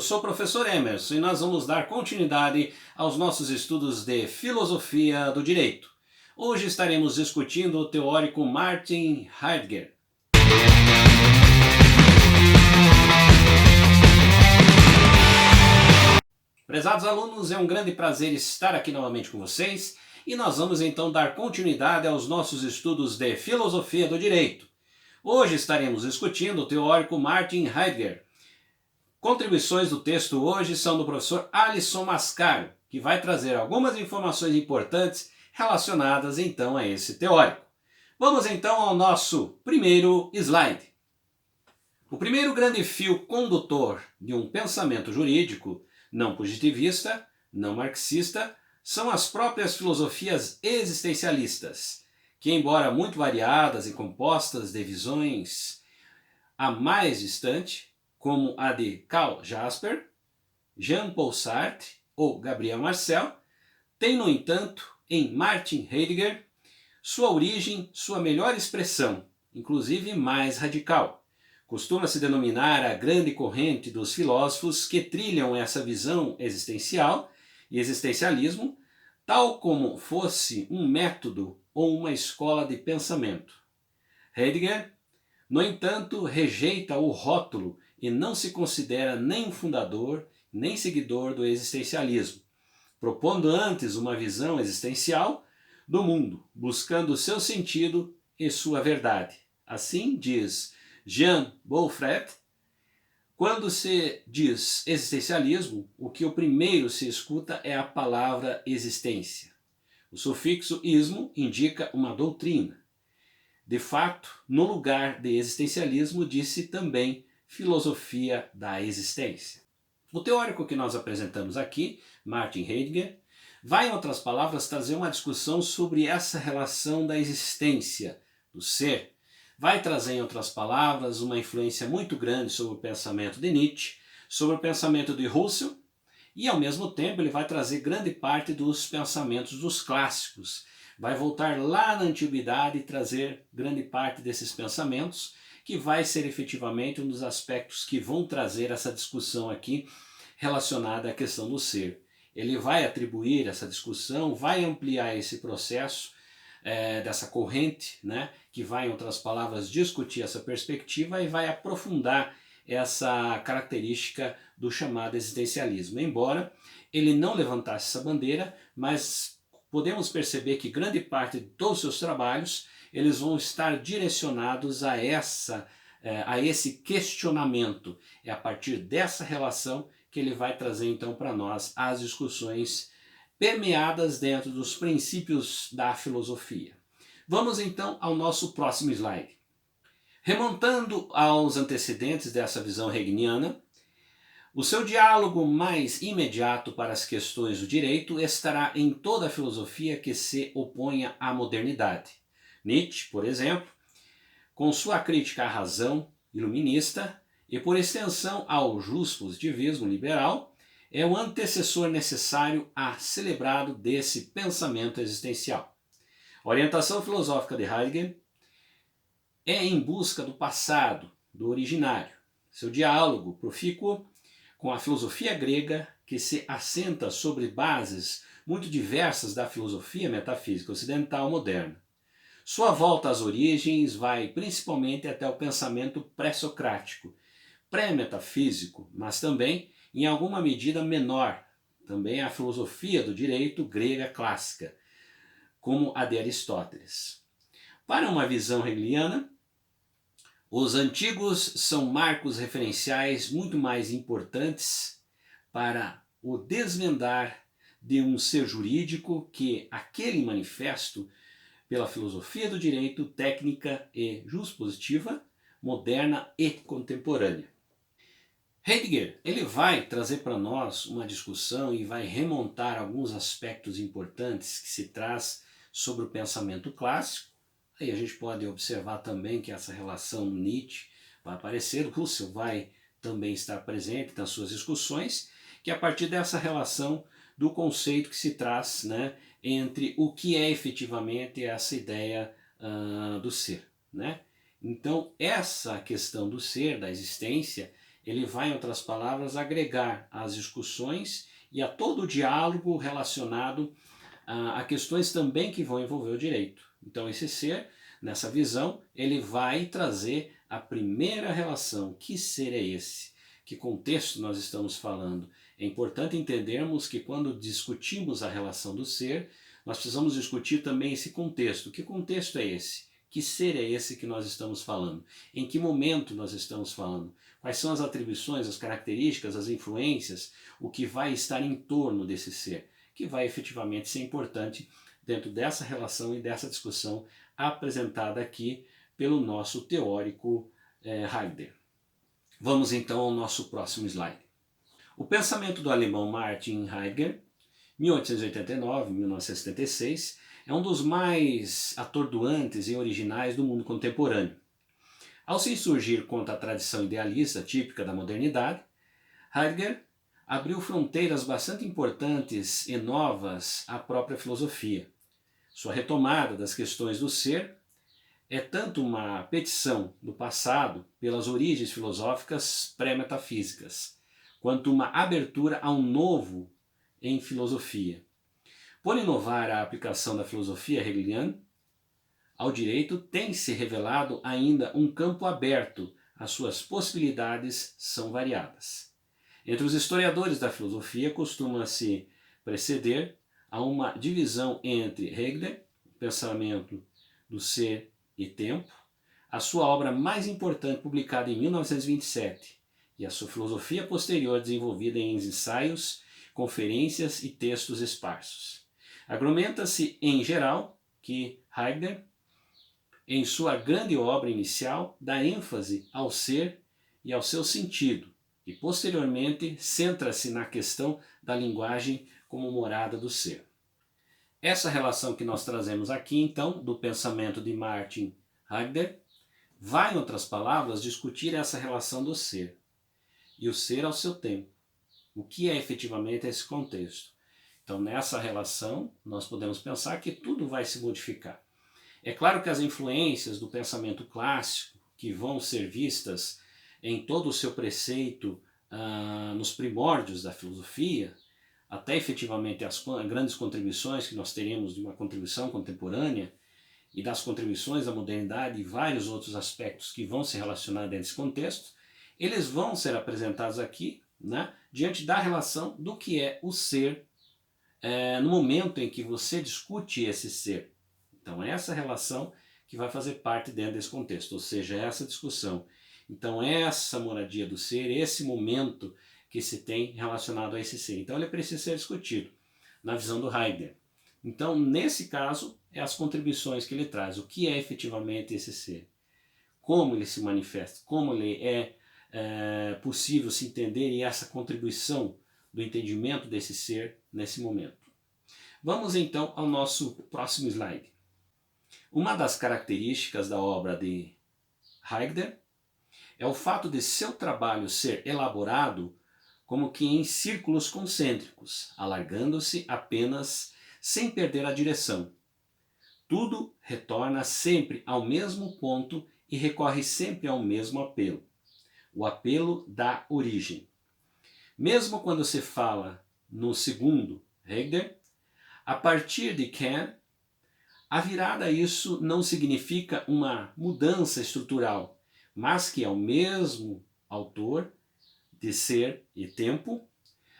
sou o professor Emerson e nós vamos dar continuidade aos nossos estudos de filosofia do direito. Hoje estaremos discutindo o teórico Martin Heidegger. Prezados alunos, é um grande prazer estar aqui novamente com vocês e nós vamos então dar continuidade aos nossos estudos de filosofia do direito. Hoje estaremos discutindo o teórico Martin Heidegger. Contribuições do texto hoje são do professor Alisson Mascaro, que vai trazer algumas informações importantes relacionadas então a esse teórico. Vamos então ao nosso primeiro slide. O primeiro grande fio condutor de um pensamento jurídico não positivista, não marxista, são as próprias filosofias existencialistas, que, embora muito variadas e compostas de visões a mais distante, como a de Karl Jasper, Jean-Paul Sartre ou Gabriel Marcel, tem, no entanto, em Martin Heidegger, sua origem, sua melhor expressão, inclusive mais radical. Costuma-se denominar a grande corrente dos filósofos que trilham essa visão existencial e existencialismo, tal como fosse um método ou uma escola de pensamento. Heidegger, no entanto, rejeita o rótulo e não se considera nem um fundador, nem seguidor do existencialismo, propondo antes uma visão existencial do mundo, buscando seu sentido e sua verdade. Assim diz Jean Beaufret, quando se diz existencialismo, o que o primeiro se escuta é a palavra existência. O sufixo ismo indica uma doutrina. De fato, no lugar de existencialismo, disse também filosofia da existência. O teórico que nós apresentamos aqui, Martin Heidegger, vai, em outras palavras, trazer uma discussão sobre essa relação da existência, do ser. Vai trazer, em outras palavras, uma influência muito grande sobre o pensamento de Nietzsche, sobre o pensamento de Husserl, e, ao mesmo tempo, ele vai trazer grande parte dos pensamentos dos clássicos. Vai voltar lá na antiguidade e trazer grande parte desses pensamentos, que vai ser efetivamente um dos aspectos que vão trazer essa discussão aqui relacionada à questão do ser. Ele vai atribuir essa discussão, vai ampliar esse processo dessa corrente, né, que vai, em outras palavras, discutir essa perspectiva e vai aprofundar essa característica do chamado existencialismo. Embora ele não levantasse essa bandeira, mas podemos perceber que grande parte dos seus trabalhos eles vão estar direcionados a esse questionamento. É a partir dessa relação que ele vai trazer então para nós as discussões permeadas dentro dos princípios da filosofia. Vamos então ao nosso próximo slide. Remontando aos antecedentes dessa visão hegeliana, o seu diálogo mais imediato para as questões do direito estará em toda a filosofia que se oponha à modernidade. Nietzsche, por exemplo, com sua crítica à razão iluminista e, por extensão, ao positivismo liberal, é o antecessor necessário a celebrado desse pensamento existencial. A orientação filosófica de Heidegger é em busca do passado, do originário. Seu diálogo profícuo com a filosofia grega, que se assenta sobre bases muito diversas da filosofia metafísica ocidental moderna. Sua volta às origens vai principalmente até o pensamento pré-socrático, pré-metafísico, mas também, em alguma medida menor, também a filosofia do direito grega clássica, como a de Aristóteles. Para uma visão hegeliana, os antigos são marcos referenciais muito mais importantes para o desvendar de um ser jurídico que aquele manifesto pela filosofia do direito técnica e juspositiva, moderna e contemporânea. Heidegger ele vai trazer para nós uma discussão e vai remontar alguns aspectos importantes que se traz sobre o pensamento clássico. Aí a gente pode observar também que essa relação Nietzsche vai aparecer, Husserl vai também estar presente nas suas discussões, que é a partir dessa relação do conceito que se traz, né, entre o que é efetivamente essa ideia do ser, né? Então essa questão do ser, da existência, ele vai, em outras palavras, agregar às discussões e a todo o diálogo relacionado a questões também que vão envolver o direito. Então esse ser, nessa visão, ele vai trazer a primeira relação. Que ser é esse? Que contexto nós estamos falando? É importante entendermos que quando discutimos a relação do ser, nós precisamos discutir também esse contexto. Que contexto é esse? Que ser é esse que nós estamos falando? Em que momento nós estamos falando? Quais são as atribuições, as características, as influências, o que vai estar em torno desse ser, que vai efetivamente ser importante dentro dessa relação e dessa discussão apresentada aqui pelo nosso teórico Heidegger. Vamos então ao nosso próximo slide. O pensamento do alemão Martin Heidegger, 1889-1976, é um dos mais atordoantes e originais do mundo contemporâneo. Ao se insurgir contra a tradição idealista típica da modernidade, Heidegger abriu fronteiras bastante importantes e novas à própria filosofia. Sua retomada das questões do ser é tanto uma petição do passado pelas origens filosóficas pré-metafísicas, quanto uma abertura ao novo em filosofia. Por inovar a aplicação da filosofia hegeliana ao direito, tem se revelado ainda um campo aberto, as suas possibilidades são variadas. Entre os historiadores da filosofia costuma-se preceder a uma divisão entre Hegel, o pensamento do ser e tempo, a sua obra mais importante publicada em 1927, e a sua filosofia posterior desenvolvida em ensaios, conferências e textos esparsos. Argumenta-se, em geral, que Heidegger, em sua grande obra inicial, dá ênfase ao ser e ao seu sentido, e posteriormente centra-se na questão da linguagem como morada do ser. Essa relação que nós trazemos aqui, então, do pensamento de Martin Heidegger, vai, em outras palavras, discutir essa relação do ser e o ser ao seu tempo. O que é efetivamente esse contexto? Então, nessa relação, nós podemos pensar que tudo vai se modificar. É claro que as influências do pensamento clássico, que vão ser vistas em todo o seu preceito nos primórdios da filosofia, até efetivamente as grandes contribuições que nós teremos de uma contribuição contemporânea e das contribuições da modernidade e vários outros aspectos que vão se relacionar dentro desse contexto, eles vão ser apresentados aqui, né, diante da relação do que é o ser no momento em que você discute esse ser. Então essa relação que vai fazer parte dentro desse contexto, ou seja, essa discussão. Então essa moradia do ser, esse momento que se tem relacionado a esse ser. Então ele precisa ser discutido na visão do Heidegger. Então nesse caso, é as contribuições que ele traz. O que é efetivamente esse ser? Como ele se manifesta? Como ele é possível se entender e essa contribuição do entendimento desse ser nesse momento. Vamos então ao nosso próximo slide. Uma das características da obra de Heidegger é o fato de seu trabalho ser elaborado como que em círculos concêntricos, alargando-se apenas sem perder a direção. Tudo retorna sempre ao mesmo ponto e recorre sempre ao mesmo apelo, o apelo da origem. Mesmo quando se fala no segundo Heidegger, a partir de Kant, a virada a isso não significa uma mudança estrutural, mas que é o mesmo autor de ser e tempo,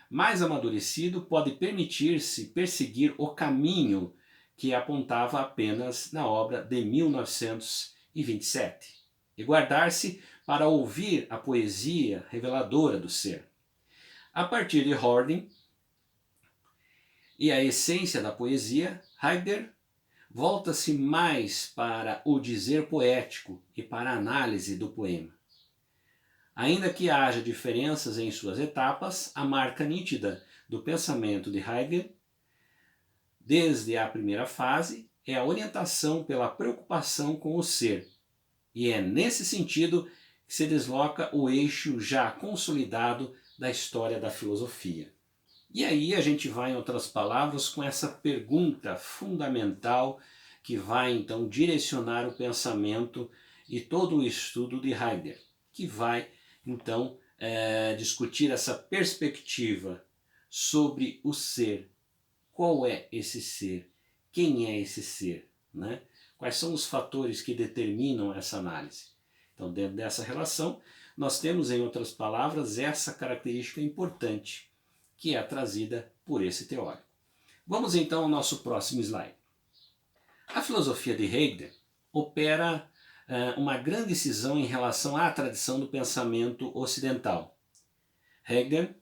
mais amadurecido, pode permitir-se perseguir o caminho que apontava apenas na obra de 1927 e guardar-se para ouvir a poesia reveladora do ser. A partir de Hölderlin e a essência da poesia, Heidegger volta-se mais para o dizer poético e para a análise do poema. Ainda que haja diferenças em suas etapas, a marca nítida do pensamento de Heidegger, desde a primeira fase, é a orientação pela preocupação com o ser, e é nesse sentido que se desloca o eixo já consolidado da história da filosofia. E aí a gente vai, em outras palavras, com essa pergunta fundamental que vai então direcionar o pensamento e todo o estudo de Heidegger, que vai então discutir essa perspectiva sobre o ser. Qual é esse ser? Quem é esse ser? Né? Quais são os fatores que determinam essa análise? Então, dentro dessa relação, nós temos, em outras palavras, essa característica importante que é trazida por esse teórico. Vamos então ao nosso próximo slide. A filosofia de Heidegger opera uma grande cisão em relação à tradição do pensamento ocidental. Heidegger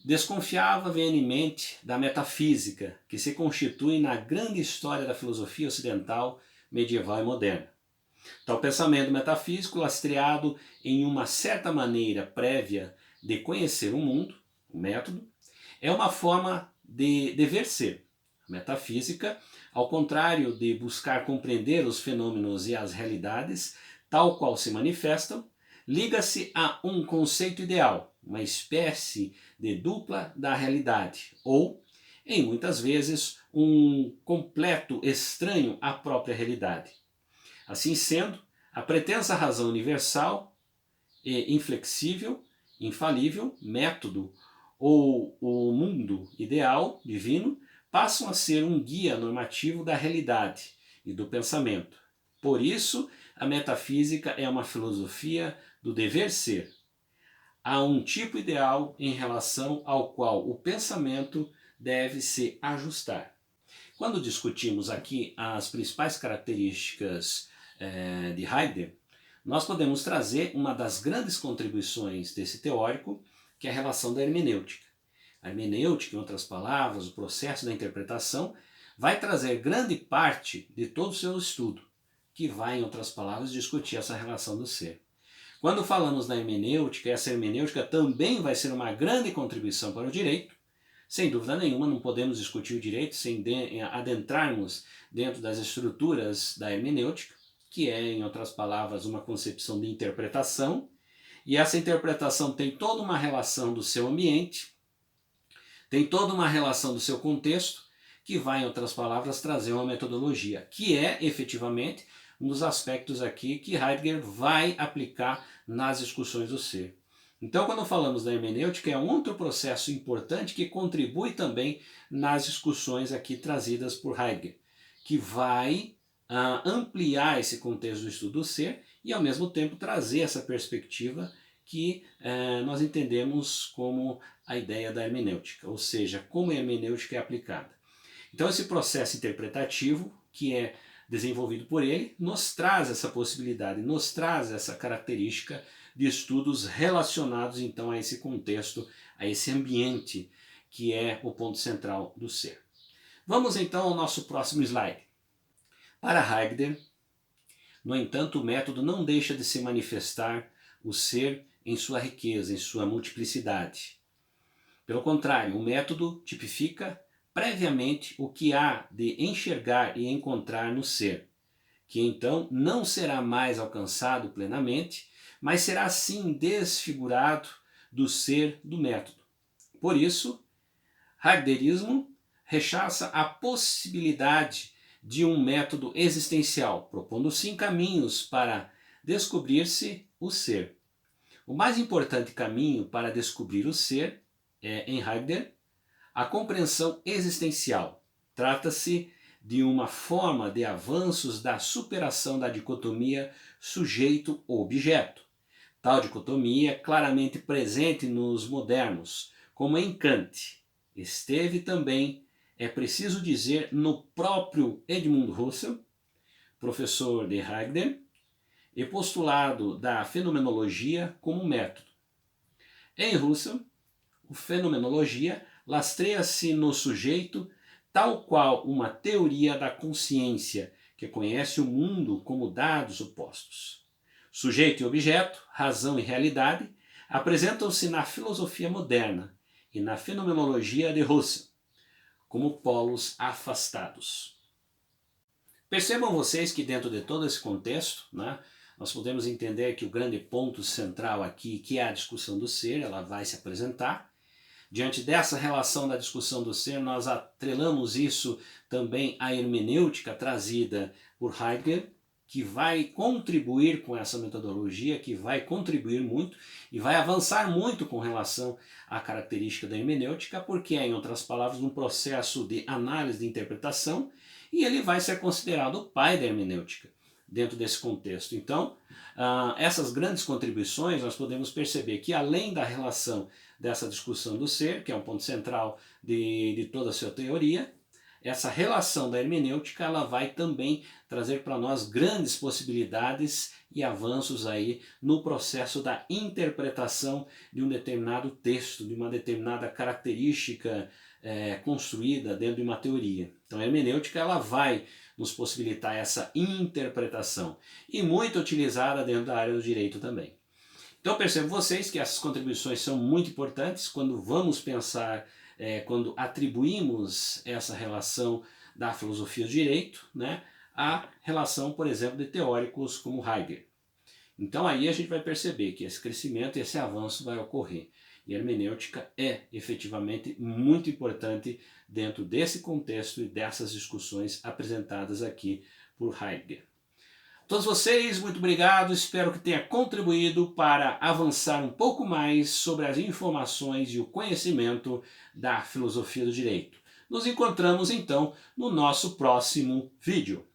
desconfiava veementemente da metafísica, que se constitui na grande história da filosofia ocidental medieval e moderna. Tal pensamento metafísico, lastreado em uma certa maneira prévia de conhecer o mundo, o método, é uma forma de dever ser. A metafísica, ao contrário de buscar compreender os fenômenos e as realidades, tal qual se manifestam, liga-se a um conceito ideal, uma espécie de dupla da realidade, ou, em muitas vezes, um completo estranho à própria realidade. Assim sendo, a pretensa razão universal e inflexível, infalível, método ou o mundo ideal, divino, passam a ser um guia normativo da realidade e do pensamento. Por isso, a metafísica é uma filosofia do dever ser. Há um tipo ideal em relação ao qual o pensamento deve se ajustar. Quando discutimos aqui as principais características de Heidegger, nós podemos trazer uma das grandes contribuições desse teórico, que é a relação da hermenêutica. A hermenêutica, em outras palavras, o processo da interpretação, vai trazer grande parte de todo o seu estudo, que vai, em outras palavras, discutir essa relação do ser. Quando falamos da hermenêutica, essa hermenêutica também vai ser uma grande contribuição para o direito. Sem dúvida nenhuma, não podemos discutir o direito sem adentrarmos dentro das estruturas da hermenêutica, que é, em outras palavras, uma concepção de interpretação, e essa interpretação tem toda uma relação do seu ambiente, tem toda uma relação do seu contexto, que vai, em outras palavras, trazer uma metodologia, que é, efetivamente, um dos aspectos aqui que Heidegger vai aplicar nas discussões do ser. Então, quando falamos da hermenêutica, é um outro processo importante que contribui também nas discussões aqui trazidas por Heidegger, que vai ampliar esse contexto do estudo do ser e, ao mesmo tempo, trazer essa perspectiva que nós entendemos como a ideia da hermenêutica, ou seja, como a hermenêutica é aplicada. Então, esse processo interpretativo, que é desenvolvido por ele, nos traz essa possibilidade, nos traz essa característica de estudos relacionados então a esse contexto, a esse ambiente que é o ponto central do ser. Vamos então ao nosso próximo slide. Para Heidegger, no entanto, o método não deixa de se manifestar o ser em sua riqueza, em sua multiplicidade. Pelo contrário, o método tipifica previamente o que há de enxergar e encontrar no ser, que então não será mais alcançado plenamente, mas será assim desfigurado do ser do método. Por isso, Heideggerismo rechaça a possibilidade de um método existencial, propondo sim caminhos para descobrir-se o ser. O mais importante caminho para descobrir o ser é, em Heidegger, a compreensão existencial. Trata-se de uma forma de avanços da superação da dicotomia sujeito-objeto. Tal dicotomia é claramente presente nos modernos, como em Kant. Esteve também, é preciso dizer, no próprio Edmund Husserl, professor de Heidegger, e postulado da fenomenologia como método. Em Husserl, a fenomenologia lastreia-se no sujeito tal qual uma teoria da consciência que conhece o mundo como dados opostos. Sujeito e objeto, razão e realidade apresentam-se na filosofia moderna e na fenomenologia de Husserl como polos afastados. Percebam vocês que dentro de todo esse contexto, nós podemos entender que o grande ponto central aqui, que é a discussão do ser, ela vai se apresentar. Diante dessa relação da discussão do ser, nós atrelamos isso também à hermenêutica trazida por Heidegger, que vai contribuir com essa metodologia, que vai contribuir muito e vai avançar muito com relação à característica da hermenêutica, porque é, em outras palavras, um processo de análise de interpretação, e ele vai ser considerado o pai da hermenêutica dentro desse contexto. Então, essas grandes contribuições, nós podemos perceber que, além da relação dessa discussão do ser, que é um ponto central de toda a sua teoria, essa relação da hermenêutica ela vai também trazer para nós grandes possibilidades e avanços aí no processo da interpretação de um determinado texto, de uma determinada característica construída dentro de uma teoria. Então a hermenêutica ela vai nos possibilitar essa interpretação e muito utilizada dentro da área do direito também. Então percebo vocês que essas contribuições são muito importantes quando vamos pensar quando atribuímos essa relação da filosofia do direito, né, à relação, por exemplo, de teóricos como Heidegger. Então aí a gente vai perceber que esse crescimento e esse avanço vai ocorrer. E a hermenêutica é efetivamente muito importante dentro desse contexto e dessas discussões apresentadas aqui por Heidegger. Todos vocês, muito obrigado, espero que tenha contribuído para avançar um pouco mais sobre as informações e o conhecimento da filosofia do direito. Nos encontramos então no nosso próximo vídeo.